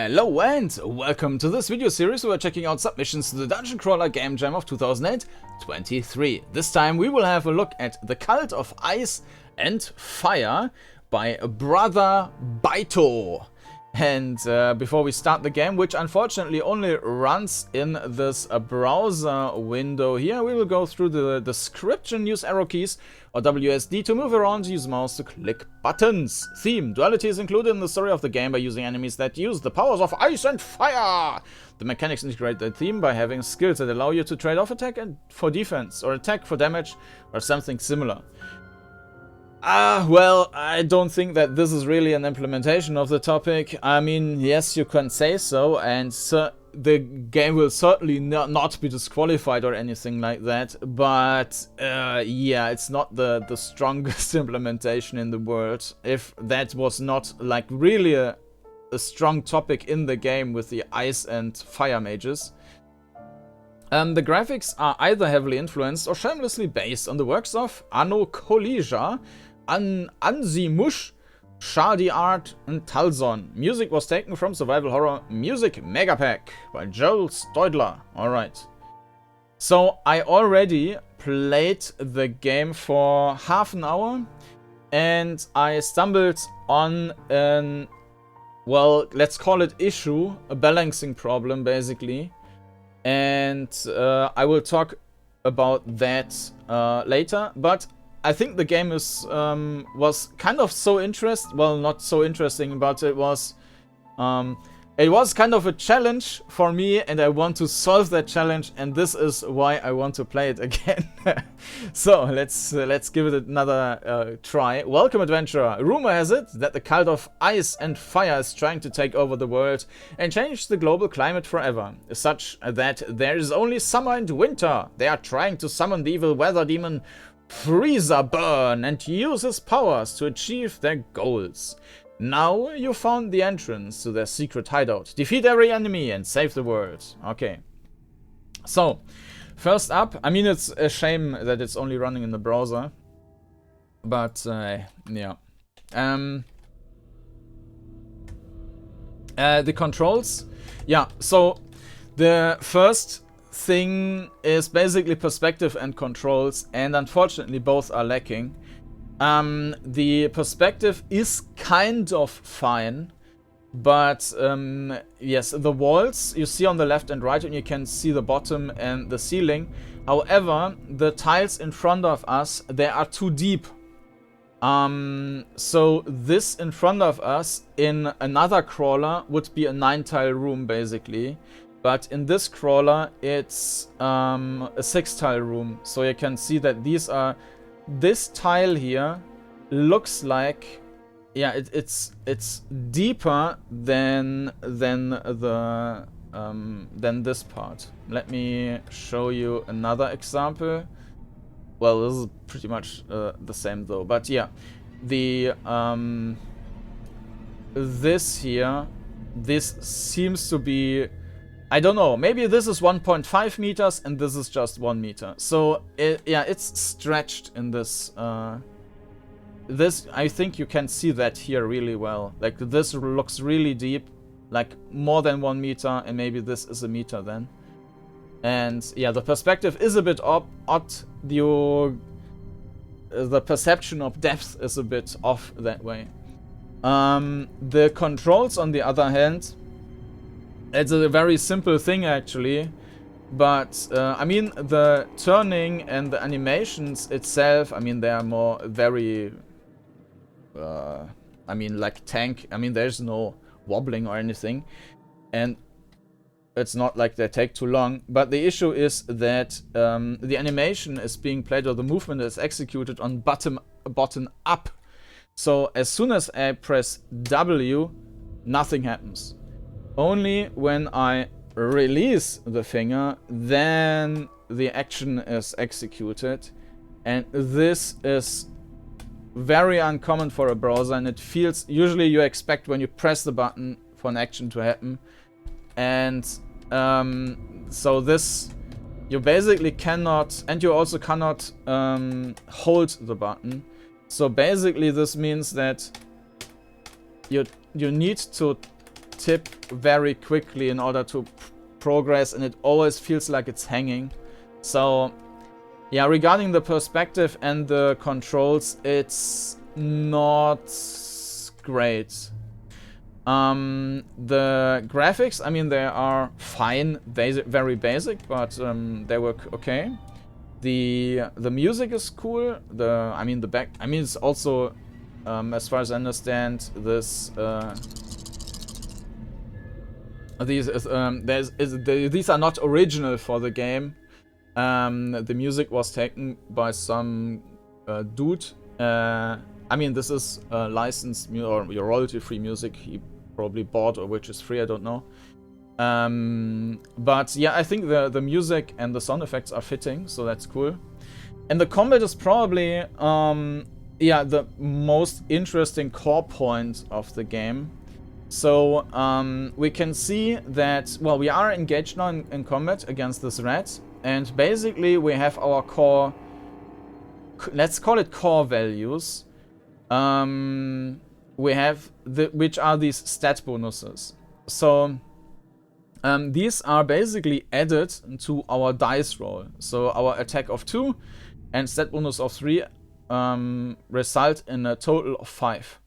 Hello and welcome to this video series where we're checking out submissions to the Dungeoncrawler Gamejam of 2023. This time we will have a look at The Cult of Ice and Fire by BrotherByto. And before we start the game, which unfortunately only runs in this browser window here, we will go through the description, use arrow keys or WSD to move around, use mouse to click buttons. Theme: duality is included in the story of the game by using enemies that use the powers of ice and fire. The mechanics integrate the theme by having skills that allow you to trade off attack for defense or attack for damage or something similar. Well, I don't think that this is really an implementation of the topic. I mean, yes, you can say so, and the game will certainly not be disqualified or anything like that, but yeah, it's not the strongest implementation in the world. If that was not like really a strong topic in the game with the ice and fire mages. The graphics are either heavily influenced or shamelessly based on the works of Anno Kolija, Anzimush, Shardy Art, and Talzon. Music was taken from Survival Horror Music Megapack by Joel Stoidler. Alright. So I already played the game for half an hour and I stumbled on an, well, let's call it issue, a balancing problem basically. And I will talk about that later, but I think the game is was kind of so not so interesting, but it was kind of a challenge for me, and I want to solve that challenge, and this is why I want to play it again. So let's give it another try. Welcome, adventurer. Rumor has it that the cult of ice and fire is trying to take over the world and change the global climate forever, such that there is only summer and winter. They are trying to summon the evil weather demon Freezer Burn and use his powers to achieve their goals. Now you found the entrance to their secret hideout. Defeat every enemy and save the world. Okay. So, first up, I mean, it's a shame that it's only running in the browser. But, yeah. The controls. Yeah, so the first thing is basically perspective and controls, and unfortunately both are lacking. The perspective is kind of fine, but yes, the walls you see on the left and right, and you can see the bottom and the ceiling. However, the tiles in front of us, they are too deep. So this in front of us in another crawler would be a 9-tile room basically. But in this crawler, it's a 6-tile room. So you can see that this tile here looks like, yeah, it's deeper than this part. Let me show you another example. Well, this is pretty much the same though. But yeah, this here, this seems to be, I don't know, maybe this is 1.5 meters and this is just 1 meter. So, yeah, it's stretched in this. I think you can see that here really well. Like, this looks really deep, like more than 1 meter, and maybe this is a meter then. And, yeah, the perspective is a bit odd. The perception of depth is a bit off that way. The controls, on the other hand, it's a very simple thing actually, but I mean the turning and the animations itself, I mean they are more very, I mean like tank, I mean there's no wobbling or anything, and it's not like they take too long, but the issue is that the animation is being played, or the movement is executed on bottom up. So as soon as I press W, nothing happens. Only when I release the finger, then the action is executed. And this is very uncommon for a browser, and it feels, usually you expect when you press the button for an action to happen. And so this, you basically cannot, and you also cannot hold the button. So basically this means that you need to tip very quickly in order to progress, and it always feels like it's hanging. So yeah, regarding the perspective and the controls, it's not great. The graphics, I mean, they are fine, very basic, but they work okay. The music is cool. It's also, as far as I understand, these are not original for the game. The music was taken by some dude. This is licensed or royalty-free music he probably bought, or which is free, I don't know. But yeah, I think the music and the sound effects are fitting, so that's cool. And the combat is probably the most interesting core point of the game. So we can see that, well, we are engaged now in combat against this rat, and basically we have our core, let's call it core values. We have which are these stat bonuses. So these are basically added to our dice roll. So our attack of 2 and stat bonus of 3 result in a total of 5.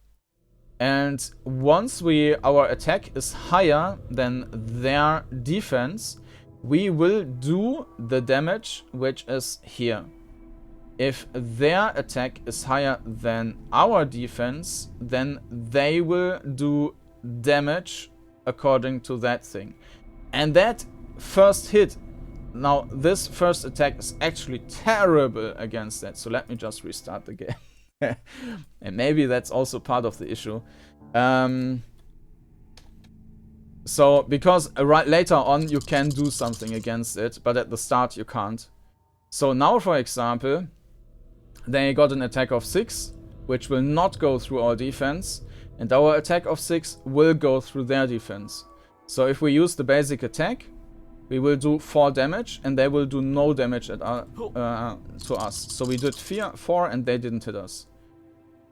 And once our attack is higher than their defense, we will do the damage which is here. If their attack is higher than our defense, then they will do damage according to that thing. And that first hit, now this first attack is actually terrible against that. So let me just restart the game. And maybe that's also part of the issue. So, because later on you can do something against it, but at the start you can't. So now, for example, they got an attack of 6, which will not go through our defense, and our attack of 6 will go through their defense. So if we use the basic attack, we will do 4 damage, and they will do no damage to us. So we did 4 and they didn't hit us.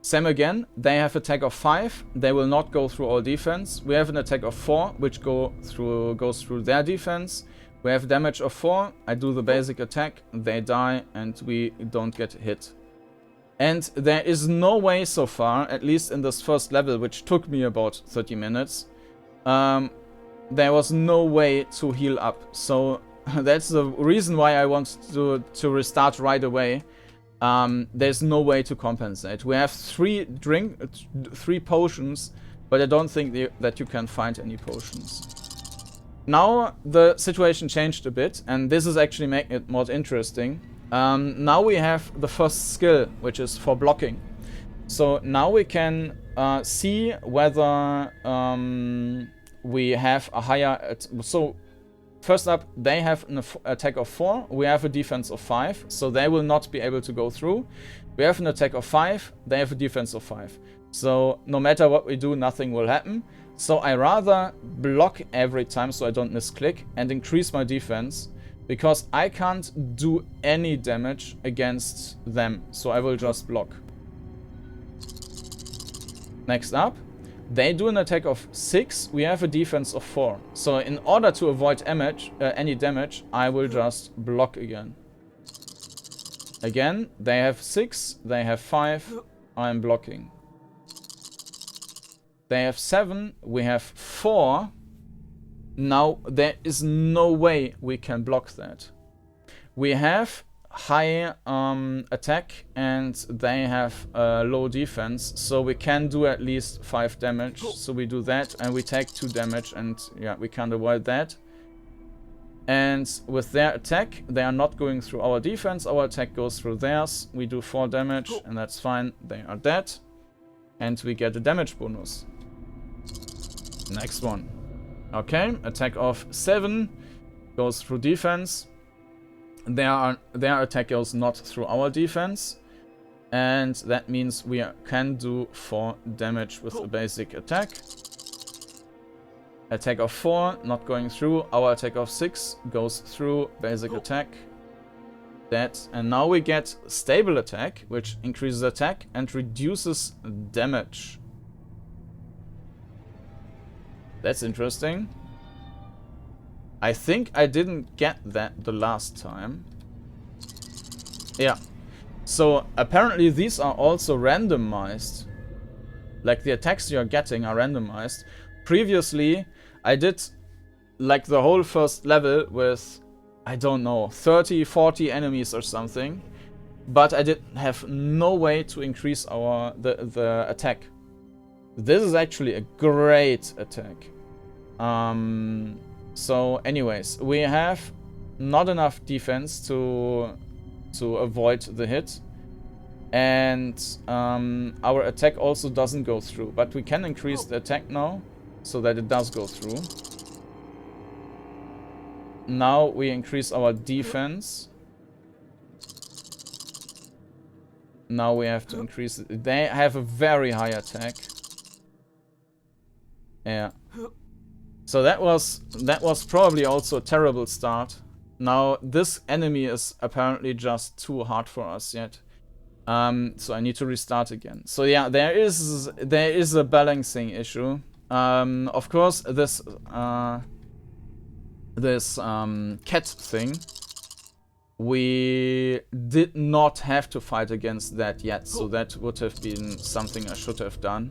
Same again, they have attack of 5, they will not go through our defense. We have an attack of 4, which goes through their defense. We have damage of 4, I do the basic attack, they die, and we don't get hit. And there is no way so far, at least in this first level, which took me about 30 minutes, there was no way to heal up. So that's the reason why I want to restart right away. There's no way to compensate. We have 3 potions, but I don't think that you can find any potions. Now the situation changed a bit, and this is actually making it more interesting. Now we have the first skill, which is for blocking. So now we can see whether we have a higher... So first up, they have an attack of 4, we have a defense of 5, so they will not be able to go through. We have an attack of 5, they have a defense of 5. So no matter what we do, nothing will happen. So I rather block every time so I don't misclick and increase my defense, because I can't do any damage against them. So I will just block. Next up, they do an attack of 6, we have a defense of 4. So in order to avoid any damage, I will just block again. Again, they have 6, they have 5, I'm blocking. They have 7, we have 4. Now there is no way we can block that. We have high attack and they have low defense, so we can do at least 5 damage. So we do that and we take 2 damage, and yeah, we can't avoid that. And with their attack, they are not going through our defense, our attack goes through theirs. We do 4 damage and that's fine, they are dead. And we get a damage bonus. Next one. Okay, attack of 7 goes through defense. Their attack goes not through our defense, and that means we can do 4 damage with a basic attack. Attack of 4 not going through. Our attack of 6 goes through, basic attack. That, and now we get stable attack, which increases attack and reduces damage. That's interesting. I think I didn't get that the last time. Yeah. So apparently these are also randomized. Like the attacks you're getting are randomized. Previously, I did like the whole first level with, I don't know, 30, 40 enemies or something. But I did have no way to increase the attack. This is actually a great attack. So anyways, we have not enough defense to avoid the hit. And our attack also doesn't go through. But we can increase the attack now, so that it does go through. Now we increase our defense. Now we have to increase it. They have a very high attack. Yeah. So that was probably also a terrible start. Now this enemy is apparently just too hard for us yet. So I need to restart again. So yeah, there is a balancing issue. Of course, this cat thing, we did not have to fight against that yet, so that would have been something I should have done.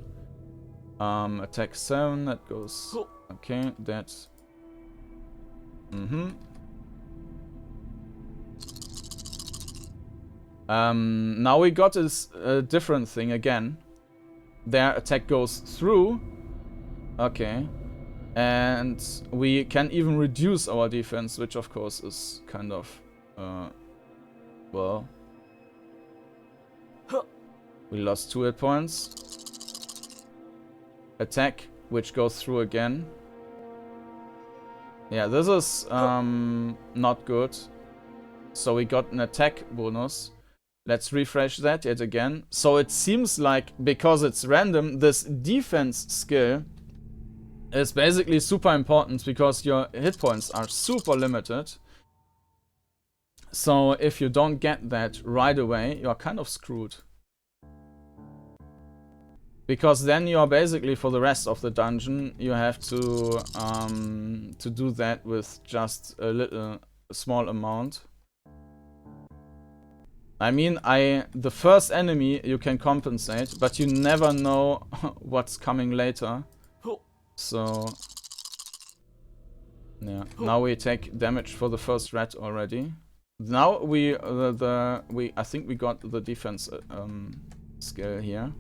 Attack 7, that goes... Okay, that's... Now we got this different thing again. Their attack goes through. Okay. And we can even reduce our defense, which of course is kind of... well... We lost 2 hit points. Attack, which goes through again. Yeah, this is not good. So we got an attack bonus. Let's refresh that yet again. So it seems like, because it's random, this defense skill is basically super important because your hit points are super limited. So if you don't get that right away, you're kind of screwed. Because then you're basically, for the rest of the dungeon, you have to do that with just a small amount. I mean, the first enemy you can compensate, but you never know what's coming later. So yeah, now we take damage for the first rat already. Now I think we got the defense skill here.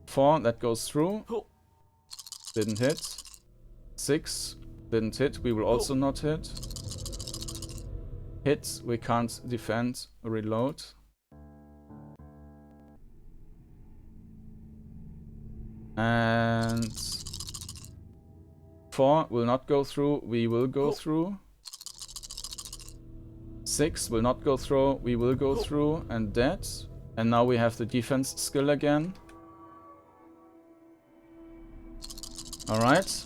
4, that goes through. Didn't hit. 6, didn't hit. We will also not hit. Hit, we can't defend. Reload. And 4 will not go through. We will go through. 6 will not go through. We will go through. And that. And now we have the defense skill again. Alright.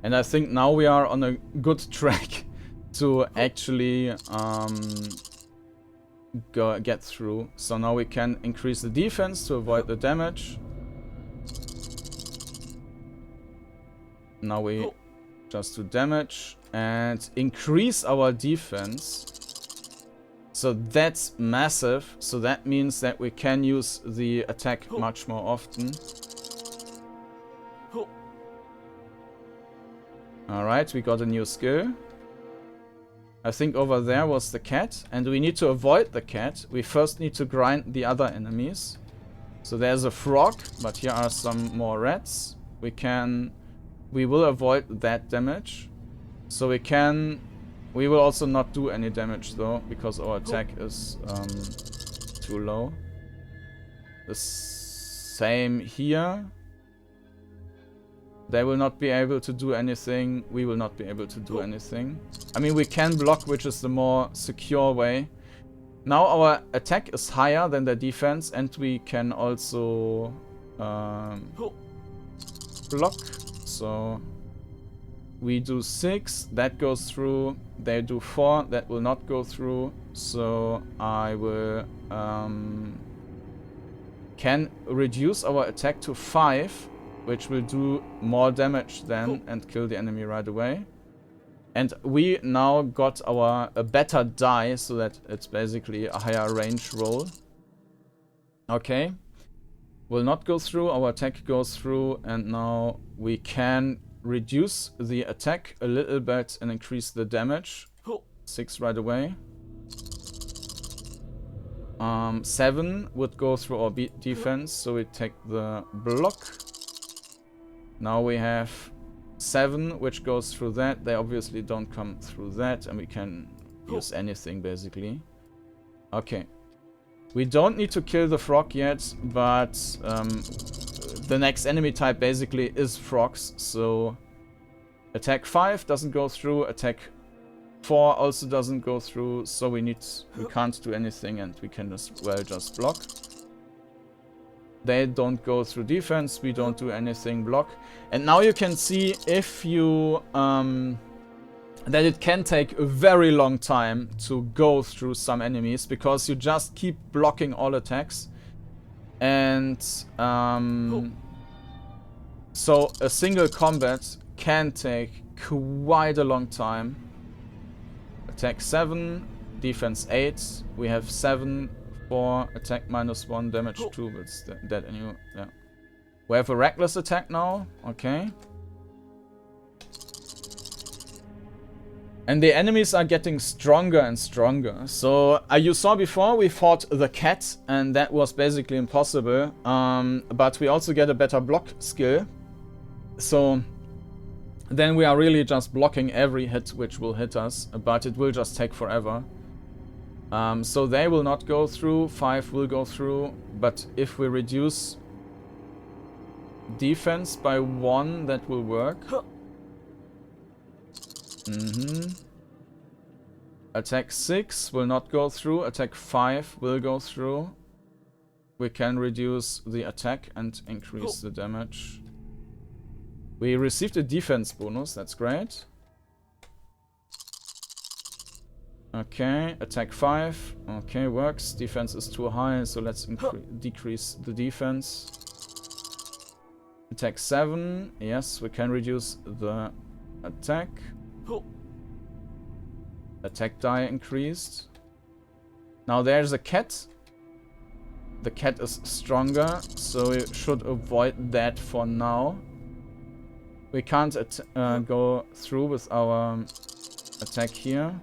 And I think now we are on a good track to actually get through. So now we can increase the defense to avoid the damage. Now we just do damage and increase our defense. So that's massive. So that means that we can use the attack much more often. Alright, we got a new skill. I think over there was the cat, and we need to avoid the cat. We first need to grind the other enemies. So there's a frog, but here are some more rats. We will avoid that damage. So we will also not do any damage though, because our attack is too low. The same here. They will not be able to do anything. We will not be able to do anything. I mean, we can block, which is the more secure way. Now our attack is higher than their defense, and we can also block. So we do 6, that goes through. They do 4, that will not go through. So I will can reduce our attack to 5. which will do more damage then and kill the enemy right away. And we now got a better die, so that it's basically a higher range roll. Okay. Will not go through, our attack goes through, and now we can reduce the attack a little bit and increase the damage. 6 right away. 7 would go through our defense, so we take the block. Now we have 7, which goes through that. They obviously don't come through that, and we can use anything, basically. Okay. We don't need to kill the frog yet, but the next enemy type basically is frogs, so attack 5 doesn't go through, attack 4 also doesn't go through, so we can't do anything and we can just block. They don't go through defense, we don't do anything, block. And now you can see if you that it can take a very long time to go through some enemies, because you just keep blocking all attacks. And so a single combat can take quite a long time. Attack 7, defense 8. We have 7 for attack -1, damage 2, but it's dead anyway. Yeah. We have a reckless attack now. Okay. And the enemies are getting stronger and stronger. So, you saw before we fought the cat, and that was basically impossible. But we also get a better block skill. So, then we are really just blocking every hit which will hit us, but it will just take forever. So they will not go through, 5 will go through, but if we reduce defense by 1, that will work. Attack 6 will not go through, attack 5 will go through. We can reduce the attack and increase the damage. We received a defense bonus, that's great. Okay, attack 5. Okay, works. Defense is too high, so let's decrease the defense. Attack 7. Yes, we can reduce the attack. Attack die increased. Now there's a cat. The cat is stronger, so we should avoid that for now. We can't go through with our attack here.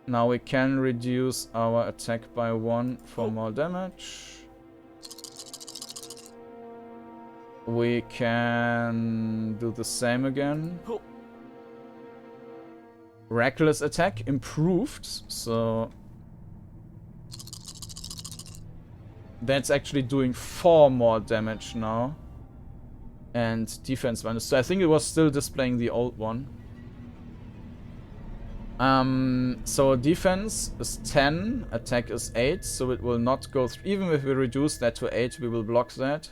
Now we can reduce our attack by 1 for more damage. We can do the same again. Reckless attack improved, so that's actually doing 4 more damage now. And defense minus. So I think it was still displaying the old one. So defense is 10, attack is 8, so it will not go through. Even if we reduce that to 8, we will block that.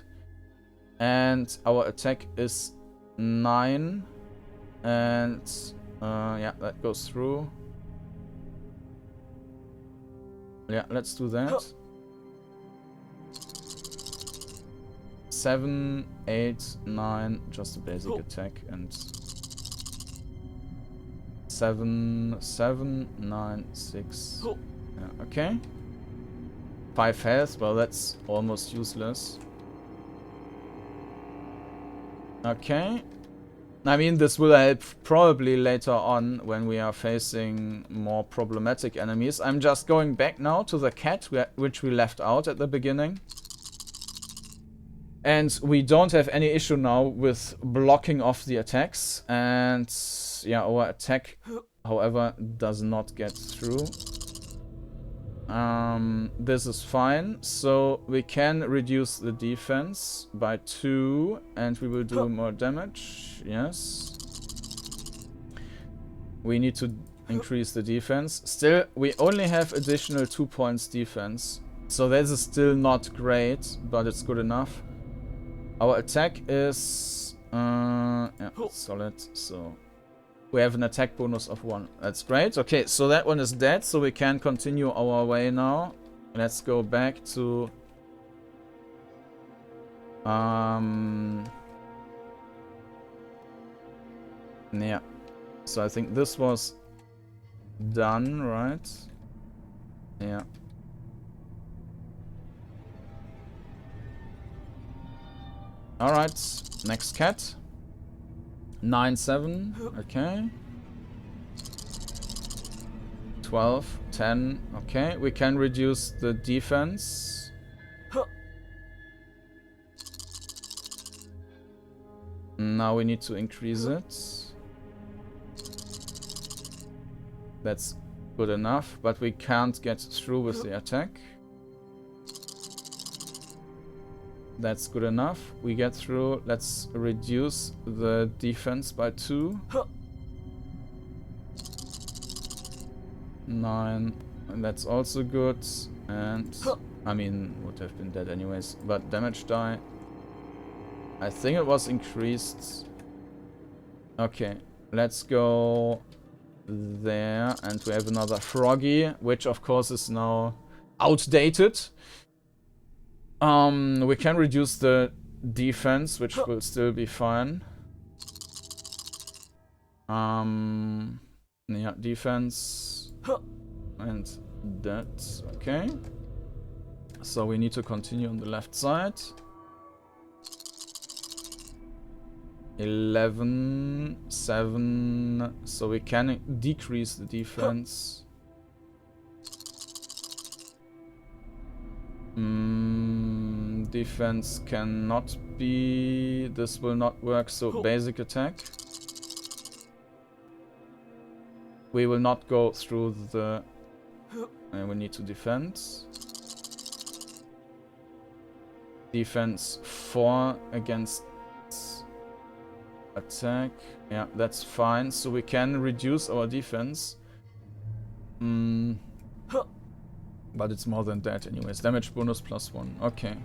And our attack is 9. And yeah, that goes through. Yeah, let's do that. 7, 8, 9, just a basic attack, and 7, 7, 9, 6. Yeah, okay. 5 health, well, that's almost useless. Okay. I mean, this will help probably later on when we are facing more problematic enemies. I'm just going back now to the cat, which we left out at the beginning. And we don't have any issue now with blocking off the attacks. And yeah, our attack, however, does not get through. This is fine. So we can reduce the defense by 2 and we will do more damage. Yes. We need to increase the defense. Still, we only have additional 2 points defense. So this is still not great, but it's good enough. Our attack is yeah, solid, so we have an attack bonus of 1. That's great. Okay, so that one is dead, so we can continue our way now. Let's go back to Yeah. So I think this was done, right? Yeah. Alright, next cat. 9-7, okay. 12, 10, okay. We can reduce the defense. Now we need to increase it. That's good enough, but we can't get through with the attack. That's good enough. We get through. Let's reduce the defense by 2. 9. And that's also good. And I mean, would have been dead anyways. But damage die. I think it was increased. Okay, let's go there. And we have another Froggy, which of course is now outdated. We can reduce the defense, which will still be fine. Yeah, defense. And that, okay. So we need to continue on the left side. 11, 7, so we can decrease the defense. Defense cannot be, this will not work, so basic attack. We will not go through the, we need to defend. Defense 4 against attack. Yeah, that's fine. So we can reduce our defense. But it's more than that anyways. Damage bonus +1. Okay.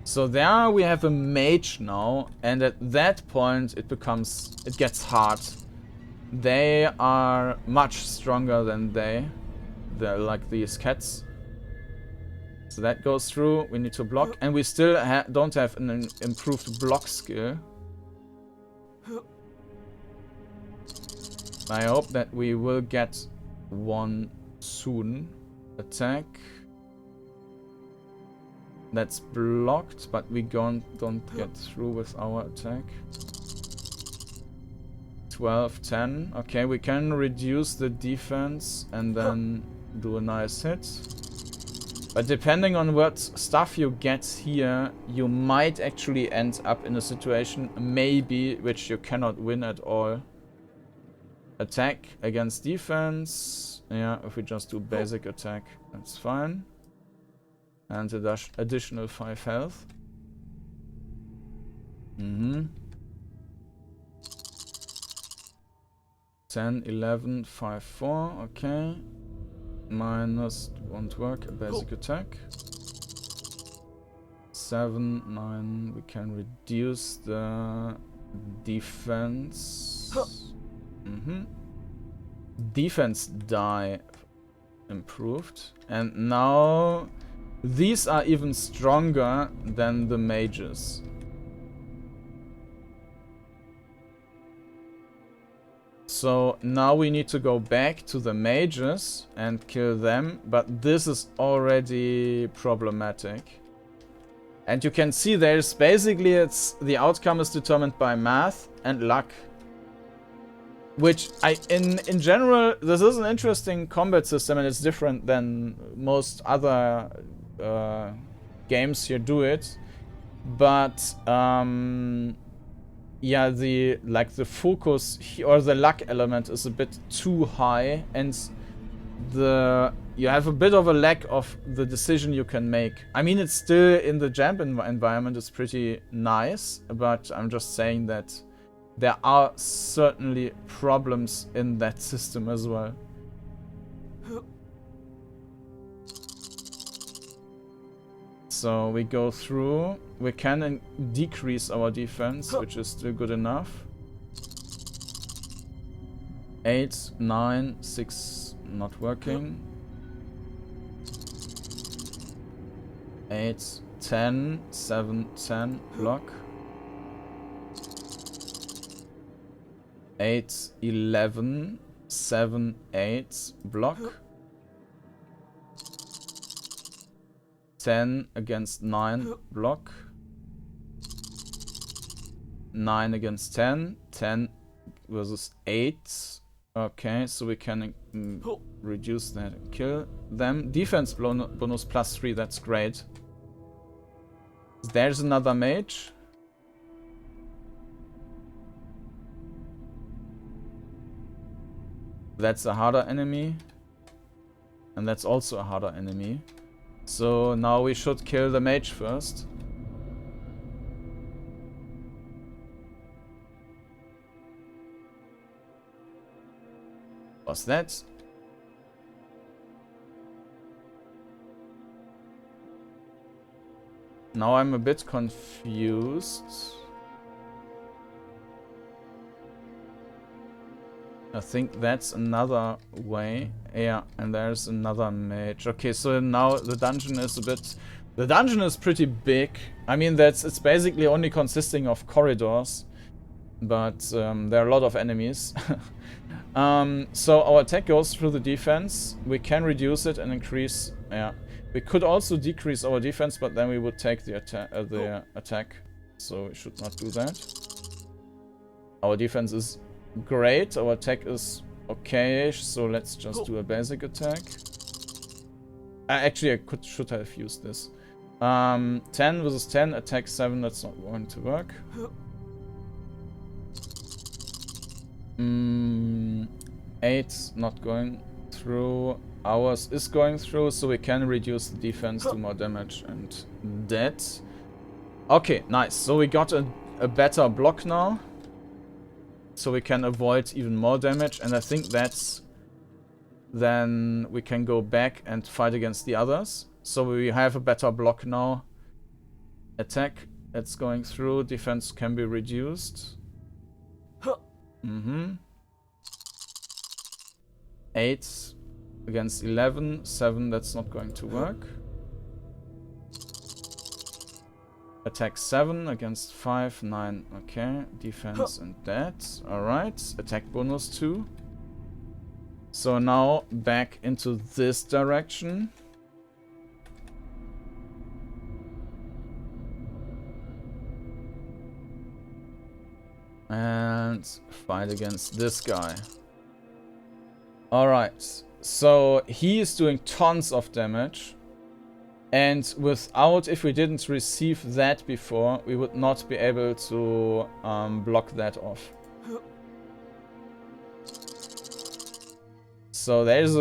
So there we have a mage now. And at that point it gets hard. They are much stronger than they're like these cats. So that goes through. We need to block. And we still don't have an improved block skill. I hope that we will get one soon. Attack. That's blocked, but we don't get through with our attack. 12, 10. Okay, we can reduce the defense and then do a nice hit. But depending on what stuff you get here, you might actually end up in a situation, maybe, which you cannot win at all. Attack against defense. Yeah, if we just do basic attack, that's fine. And additional 5 health. 10, 11, 5, 4. Okay. Minus won't work. Basic attack. 7, 9. We can reduce the defense. Defense die improved. And now these are even stronger than the mages. So now we need to go back to the mages and kill them, but this is already problematic. And you can see there's basically the outcome is determined by math and luck. Which in general, this is an interesting combat system and it's different than most other games you do it. But yeah, the focus or the luck element is a bit too high, and you have a bit of a lack of the decision you can make. I mean, it's still in the jump environment, it's pretty nice, but I'm just saying that there are certainly problems in that system as well. So we go through. We can decrease our defense, which is still good enough. 8, 9, 6, not working. 8, 10, 7, 10, block. 8, 11, 7, 8, block. 10 against 9, block. 9 against 10, 10 versus 8. Okay, so we can reduce that and kill them. Defense bonus +3, that's great. There's another mage. That's a harder enemy. And that's also a harder enemy. So now we should kill the mage first. What's that? Now I'm a bit confused. I think that's another way. Yeah, and there's another mage. Okay, so now the dungeon is a bit... The dungeon is pretty big. I mean, it's basically only consisting of corridors. But there are a lot of enemies. So our attack goes through the defense. We can reduce it and increase... Yeah. We could also decrease our defense, but then we would take the attack. So we should not do that. Our defense is great. Our attack is okay-ish. So let's just do a basic attack. Actually, I should have used this. 10 versus 10, attack 7. That's not going to work. 8 not going through. Ours is going through, so we can reduce the defense to more damage and that. Okay, nice. So we got a better block now. So we can avoid even more damage, and I think that's... Then we can go back and fight against the others. So we have a better block now. Attack, that's going through. Defense can be reduced. 8 against 11, 7, that's not going to work. Attack 7 against 5, 9, okay. Defense and that, alright. Attack bonus 2. So now back into this direction. And fight against this guy. Alright, so he is doing tons of damage. And without, if we didn't receive that before, we would not be able to block that off. So there's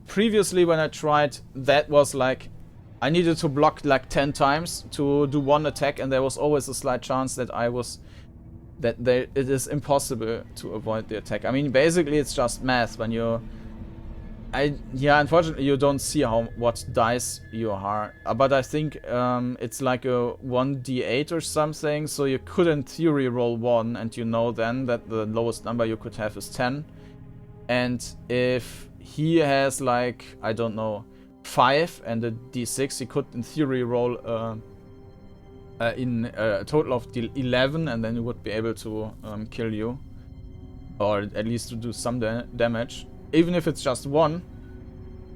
previously when I tried, that was like, I needed to block like 10 times to do one attack, and there was always a slight chance that it is impossible to avoid the attack. I mean, basically it's just math when you... Yeah, unfortunately you don't see what dice you are. But I think it's like a 1d8 or something, so you could in theory roll 1, and you know then that the lowest number you could have is 10. And if he has like, I don't know, 5 and a d6, he could in theory roll in a total of 11, and then he would be able to kill you. Or at least to do some damage. Even if it's just 1,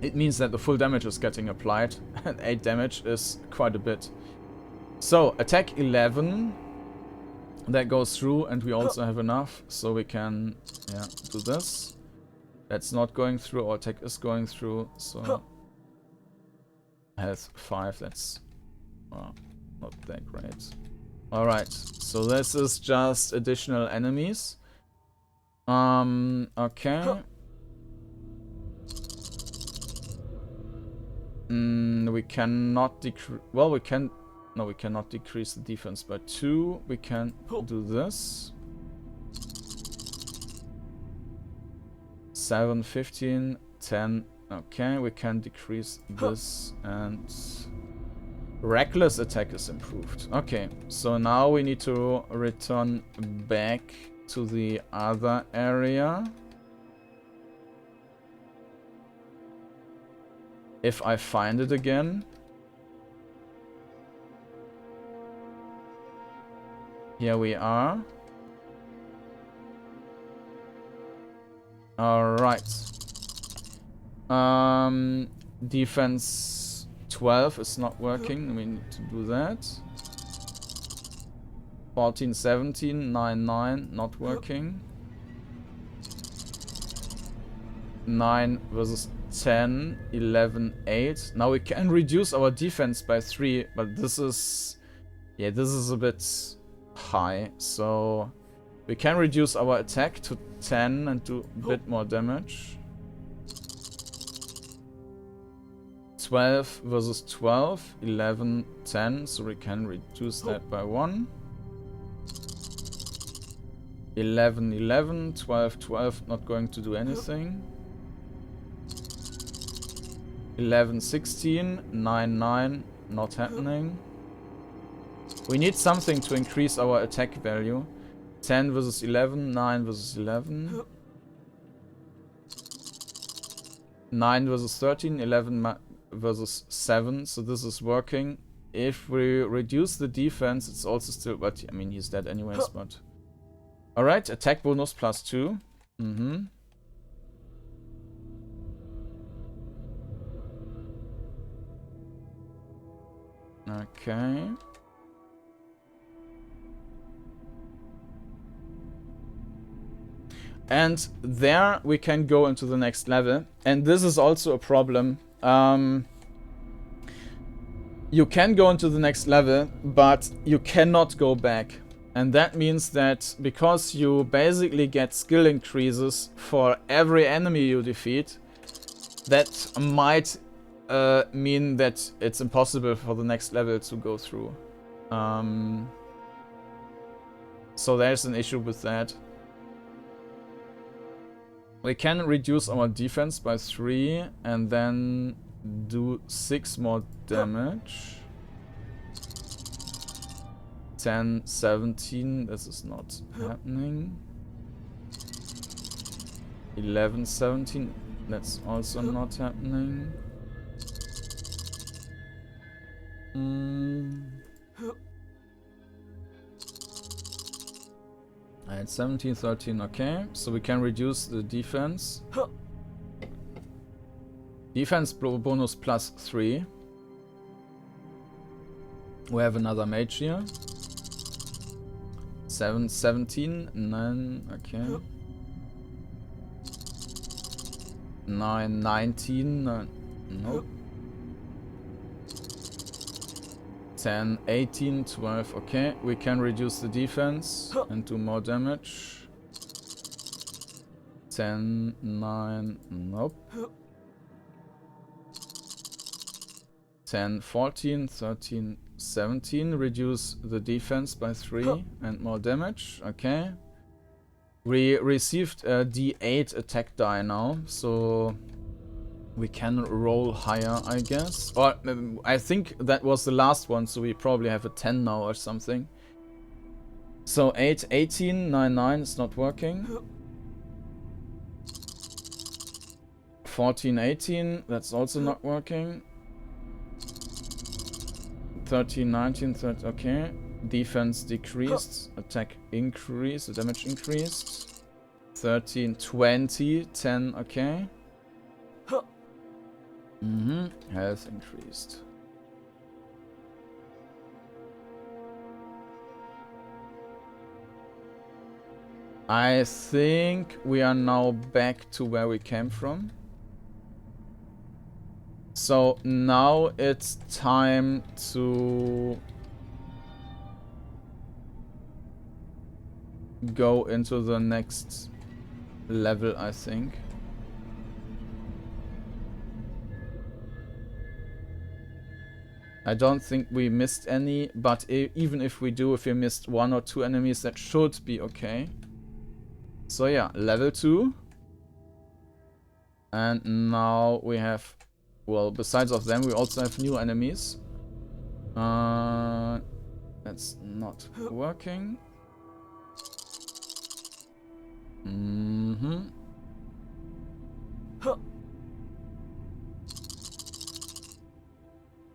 it means that the full damage is getting applied. And 8 damage is quite a bit. So, attack 11. That goes through, and we also have enough. So we can do this. That's not going through. Our attack is going through. So, health 5. That's not that great. Alright, so this is just additional enemies. Okay. We cannot decrease... Well, we can... No, we cannot decrease the defense by 2. We can do this. 7, 15, 10. Okay, we can decrease this, and... Reckless attack is improved. Okay, so now we need to return back to the other area. If I find it again. Here we are. Alright. Defense 12 is not working. We need to do that. 14, 17, 9, 9, not working. 9 versus 10, 11, 8. Now we can reduce our defense by 3, but this is... yeah, this is a bit high. So we can reduce our attack to 10 and do a bit more damage. 12 versus 12, 11, 10, so we can reduce that by 1. 11, 11, 12, 12, not going to do anything. 11, 16, 9, 9, not happening. We need something to increase our attack value. 10 versus 11, 9 versus 11. 9 versus 13, 11 versus 7, so this is working. If we reduce the defense, it's also still, but I mean, he's dead anyways, but... Alright, attack bonus plus 2. Okay. And there we can go into the next level. And this is also a problem. You can go into the next level, but you cannot go back. And that means that because you basically get skill increases for every enemy you defeat, that might mean that it's impossible for the next level to go through. So there's an issue with that. We can reduce our defense by 3 and then do 6 more damage. 10, 17, this is not happening. 11, 17, that's also not happening. Alright, 17, 13, okay. So we can reduce the defense. Defense bonus plus 3. We have another mage here. 7, 17, 9, okay. 9, 19, nope. 10, 18, 12, okay. We can reduce the defense and do more damage. 10, 9, nope. 10, 14, 13, 17, reduce the defense by 3 and more damage, okay. We received a D8 attack die now, so we can roll higher, I guess. Or I think that was the last one, so we probably have a 10 now or something. So 8, 18, 9, 9 is not working. 14, 18, that's also not working. 13, 19, 30, okay. Defense decreased, attack increased, damage increased. 13, 20, 10, okay. Health increased. I think we are now back to where we came from. So now it's time to go into the next level, I think. I don't think we missed any, but even if we do, if we missed 1 or 2 enemies, that should be okay. So yeah, level 2. And now we have, well, besides of them, we also have new enemies. That's not working.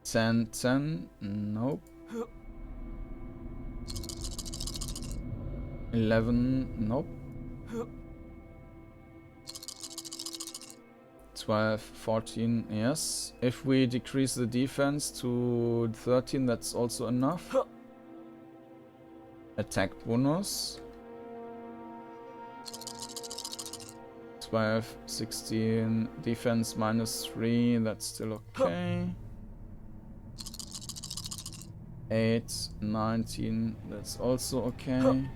10, 10, nope. 11, nope. 12, 14, yes. If we decrease the defense to 13, that's also enough. Attack bonus. 12, 16, defense -3, that's still okay. 8, 19, that's also okay.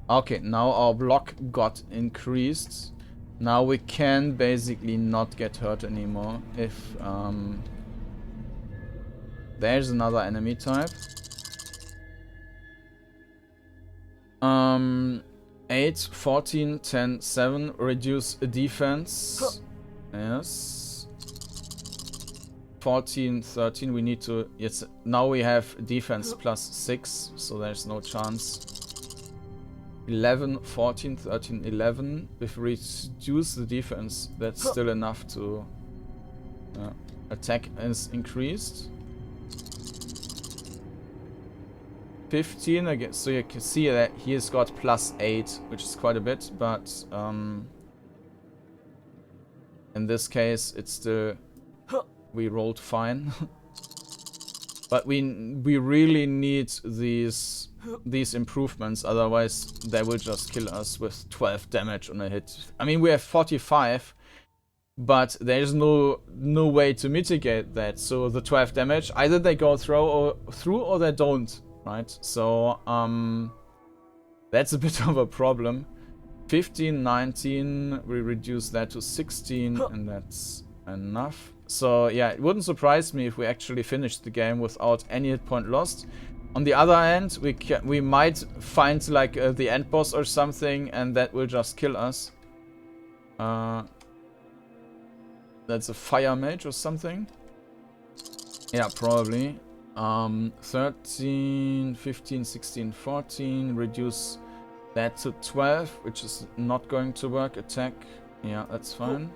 Okay, now our block got increased. Now we can basically not get hurt anymore if there's another enemy type. 8, 14, 10, 7, reduce defense. Yes. 14, 13, we need to, yes, now we have defense +6, so there's no chance. 11, 14, 13, 11, if we reduce the defense, that's still enough to attack is increased. 15 again, so you can see that he's got +8, which is quite a bit, but in this case it's still, we rolled fine. But we really need these improvements, otherwise they will just kill us with 12 damage on a hit. I mean, we have 45, but there's no way to mitigate that. So the 12 damage, either they go through or they don't. Right, so that's a bit of a problem. 15, 19, we reduce that to 16, and that's enough. So yeah, it wouldn't surprise me if we actually finished the game without any hit point lost. On the other hand, we might find like the end boss or something, and that will just kill us. That's a fire mage or something. Yeah, probably. 13, 15, 16, 14, reduce that to 12, which is not going to work. Attack, yeah, that's fine.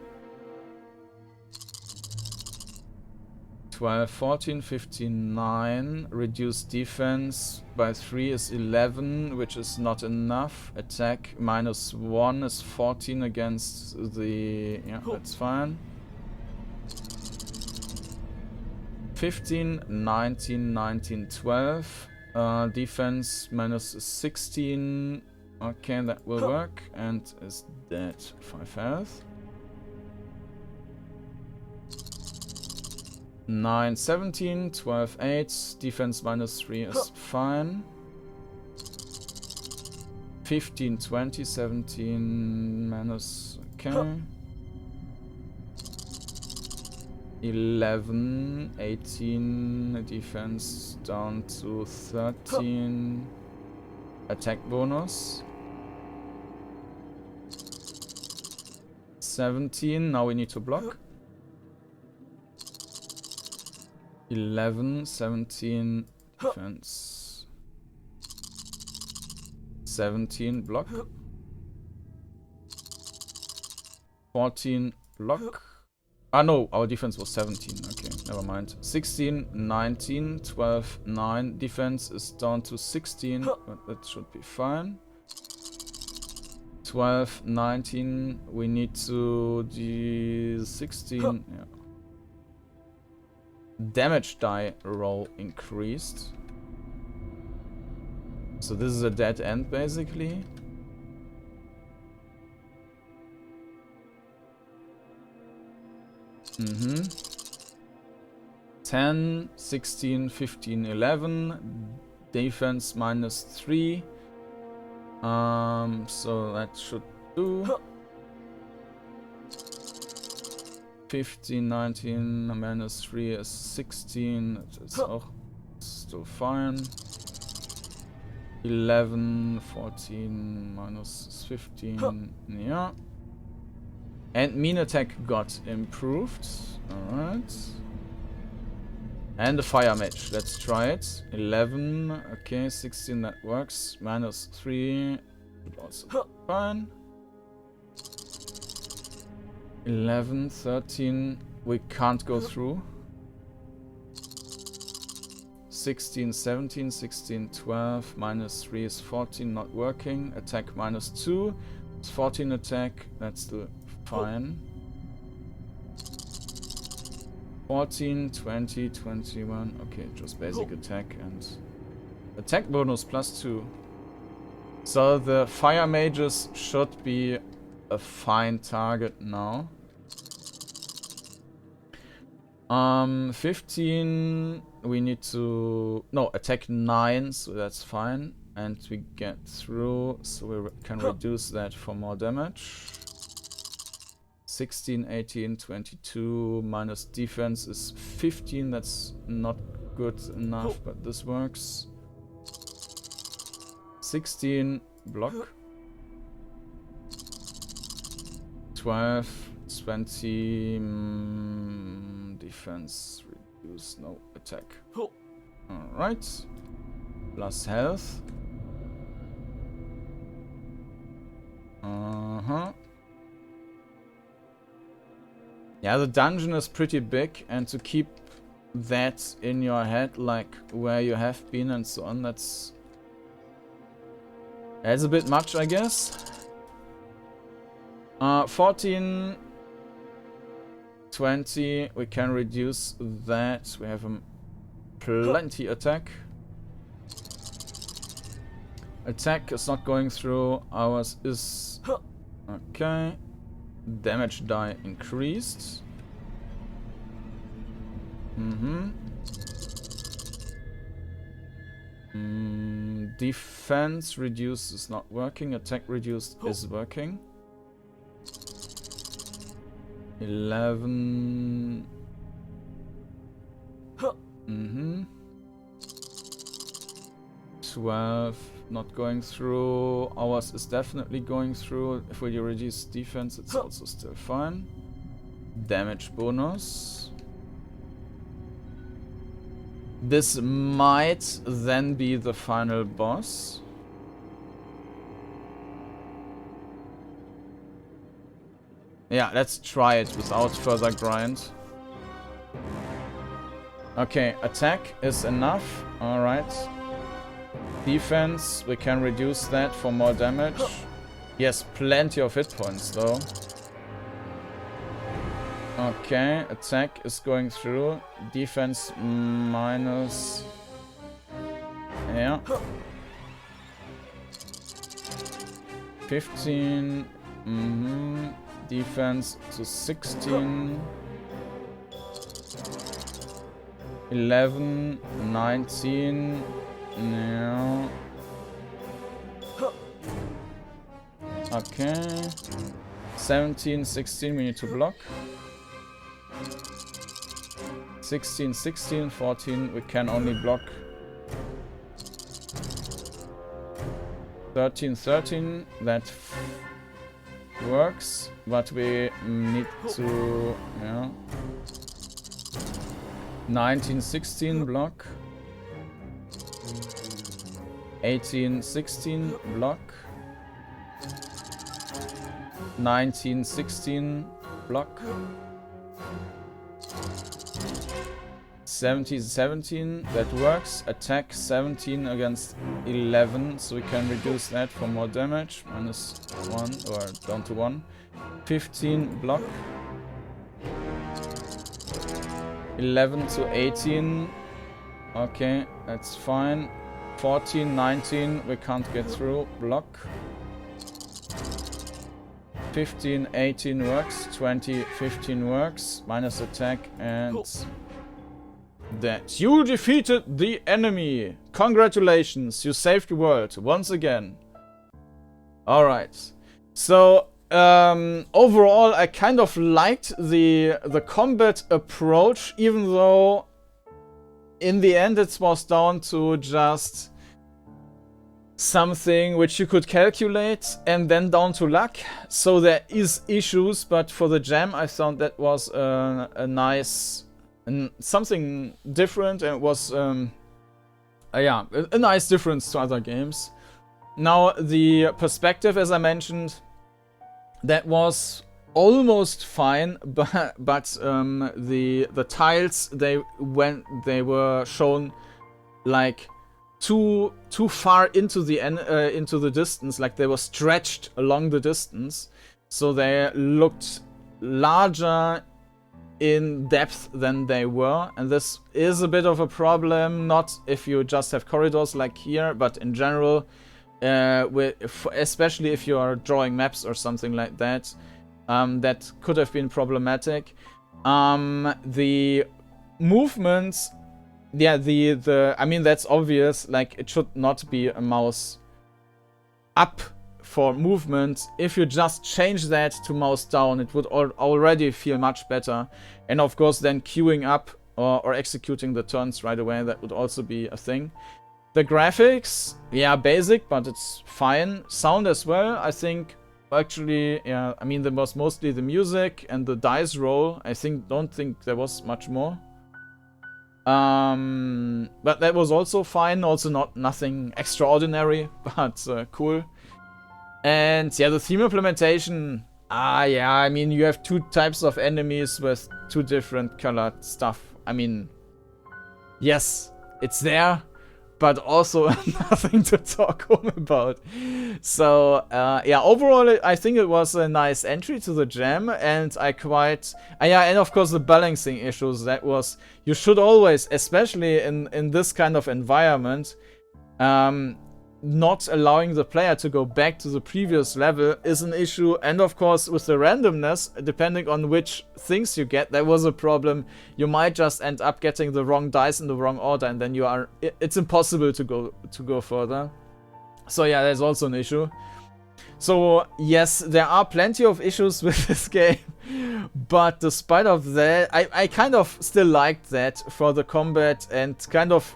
12, 14, 15, 9, reduce defense by 3 is 11, which is not enough. Attack -1 is 14 against the, yeah, that's fine. 15, 19, 19, 12. Defense -16. Okay, that will work. And is dead. 5 health. 9, 17, 12, 8. Defense -3 is fine. 15, 20, 17 minus. Okay. 11, 18, defense down to 13, attack bonus. 17, now we need to block. 11, 17, defense. 17, block. 14, block. Ah no, our defense was 17, okay, never mind. 16, 19, 12, 9, defense is down to 16, but that should be fine. 12, 19, we need to do 16, yeah. Damage die roll increased. So this is a dead end basically. 10, 16, 15, 11. Defense -3. So that should do. 15, 19, -3 is 16. That's auch still fine. 11, 14, -15. Yeah. And mean attack got improved. Alright. And the fire mage. Let's try it. 11. Okay, 16, that works. -3. Also fine. 11, 13. We can't go through. 16, 17, 16, 12, minus 3 is 14, not working. Attack minus 2, it's 14 attack, that's still fine. 14, 20, 21, okay, just basic attack and attack bonus plus 2. So the fire mages should be a fine target now. 15, we need to... No, attack 9, so that's fine. And we get through, so we can reduce that for more damage. 16, 18, 22, minus defense is 15, that's not good enough, but this works. 16, block. 12, 20, defense, reduce, no, attack. Alright. Plus health. Yeah, the dungeon is pretty big, and to keep that in your head, like where you have been and so on, that's a bit much, I guess. 14, 20, we can reduce that. We have plenty attack. Attack is not going through, ours is... Okay. Damage die increased. Defense reduced is not working. Attack reduced is working. 11. 12. Not going through. Ours is definitely going through. If we reduce defense, it's also still fine. Damage bonus. This might then be the final boss. Yeah, let's try it without further grind. Okay, attack is enough. Alright. Defense, we can reduce that for more damage. Yes, plenty of hit points though. Okay, attack is going through. Defense minus... Yeah. 15. Defense to 16. 11. 19. No. Okay. 17, 16, we need to block. 16, 16, 14, we can only block. 13, 13, that works, but we need to, yeah. 19, 16, block. 18, 16, block. 19, 16, block. 17, 17, that works. Attack 17 against 11, so we can reduce that for more damage. Minus 1, or down to 1. 15, block. 11 to 18. Okay, that's fine. 14, 19, we can't get through. Block. 15, 18 works. 20, 15 works. Minus attack and... That. You defeated the enemy! Congratulations, you saved the world once again. Alright. So, overall I kind of liked the combat approach, even though in the end it was down to just something which you could calculate and then down to luck. So there is issues, but for the jam I thought that was a nice... something different, and it was yeah, a nice difference to other games. Now the perspective, as I mentioned, that was almost fine, but the tiles, when they were shown like too far into the distance, like they were stretched along the distance, so they looked larger in depth than they were, and this is a bit of a problem, not if you just have corridors like here, but in general, especially if you are drawing maps or something like that, that could have problematic. The movements, yeah, I mean, that's obvious, like it should not be a mouse up for movement. If you just change that to mouse down, it would already feel much better. And of course then queuing up or executing the turns right away, that would also be a thing. The graphics, yeah, basic, but it's fine. Sound as well, I think. Actually, yeah, I mean, there was mostly the music and the dice roll. Don't think there was much more. But that was also fine. Also nothing extraordinary, but cool. And yeah, the theme implementation. Yeah, I mean, you have 2 types of enemies with 2 different colored stuff. I mean, yes, it's there, but also nothing to talk home about. So, yeah, overall, I think it was a nice entry to the jam, and I quite... yeah, and of course the balancing issues, that was... You should always, especially in this kind of environment, not allowing the player to go back to the previous level is an issue. And of course, with the randomness, depending on which things you get, that was a problem. You might just end up getting the wrong dice in the wrong order, and then it's impossible to go further. So yeah, there's also an issue. So yes, there are plenty of issues with this game, but despite of that, I kind of still liked that for the combat, and kind of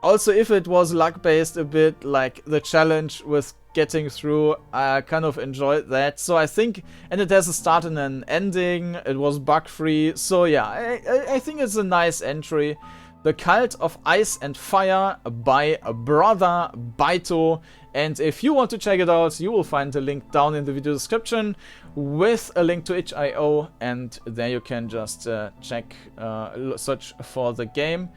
also, if it was luck-based a bit, like the challenge with getting through, I kind of enjoyed that. So I think, and it has a start and an ending, it was bug-free, so yeah, I think it's a nice entry. The Cult of Ice and Fire by BrotherByto. And if you want to check it out, you will find the link down in the video description with a link to itch.io, and there you can just search for the game.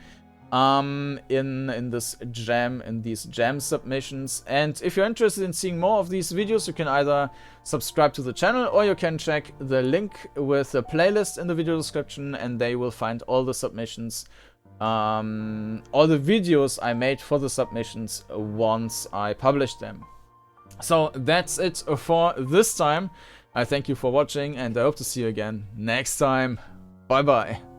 In these jam submissions. And if you're interested in seeing more of these videos, you can either subscribe to the channel, or you can check the link with the playlist in the video description, and there you will find all the submissions, all the videos I made for the submissions once I published them. So that's it for this time. I thank you for watching, and I hope to see you again next time. Bye bye.